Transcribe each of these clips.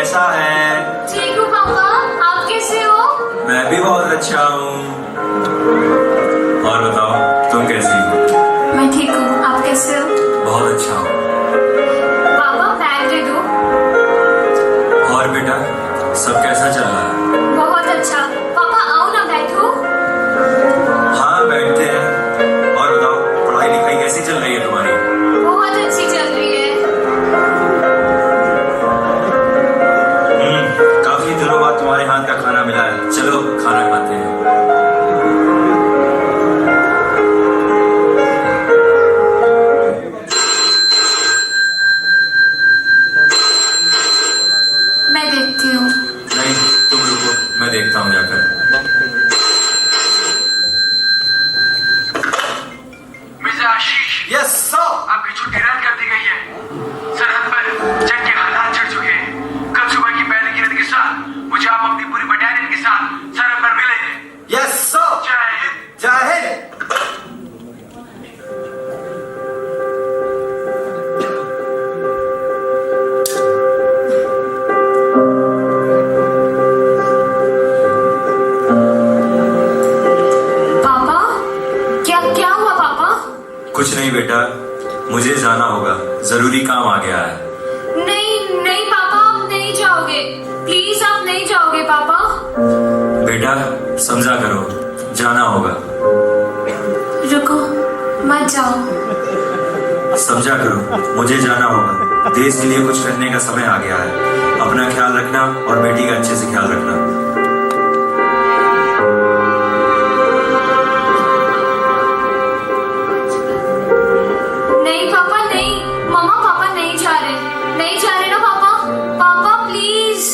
कैसा है? ठीक हूँ पापा, आप कैसे हो? मैं भी बहुत अच्छा हूँ। और बताओ, तुम कैसी हो? मैं ठीक हूँ, आप कैसे हो? बहुत अच्छा हूँ। पापा बैग दे दो। और बेटा, सब कैसा चल रहा है? बहुत अच्छा। पापा आओ ना, बैठो। हाँ, बैठते हैं। और बताओ, पढ़ाई लिखाई कैसी चल रही है तुम्हारी? बहुत अच्छी चल रही है। काफी दिनों बाद तुम्हारे हाथ का खाना मिला है। चलो खाना खाते हैं। मैं देखती हूँ। नहीं, तुम रुको, मैं देखता हूँ जाकर। मिर्जा आशीष, यस सर। आपकी छुट्टी रद्द कर दी गई है। सरहद पर जंग के हालात छिड़ चुके हैं। कल सुबह की पहली किरण के साथ मुझे आप अपनी पूरी बटालियन के साथ सरहद पर मिलेंगे। Yes sir. जय हिंद। जय हिंद। पापा, क्या हुआ पापा? कुछ नहीं बेटा, मुझे जाना होगा, जरूरी काम आ गया है। नहीं नहीं पापा, आप नहीं जाओगे। प्लीज आप नहीं जाओगे पापा। बेटा समझा करो, जाना होगा। रुको, मत जाओ। समझा करो, मुझे जाना होगा। देश के लिए कुछ करने का समय आ गया है। अपना ख्याल रखना और बेटी का अच्छे से ख्याल रखना। नहीं पापा नहीं, मम्मा पापा नहीं जा रहे ना पापा। पापा प्लीज।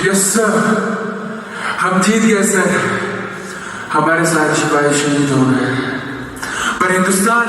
यस सर, हम जीत गए सर। हमारे सारे सिपाही शहीद हो गए, पर हिंदुस्तान,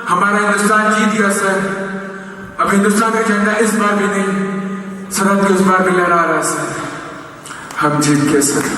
हमारा हिंदुस्तान जीत गया सर। अब हिंदुस्तान का झंडा इस बार भी नहीं, सरहद के उस बार भी लहरा रहा है सर। हम जीत गए सर।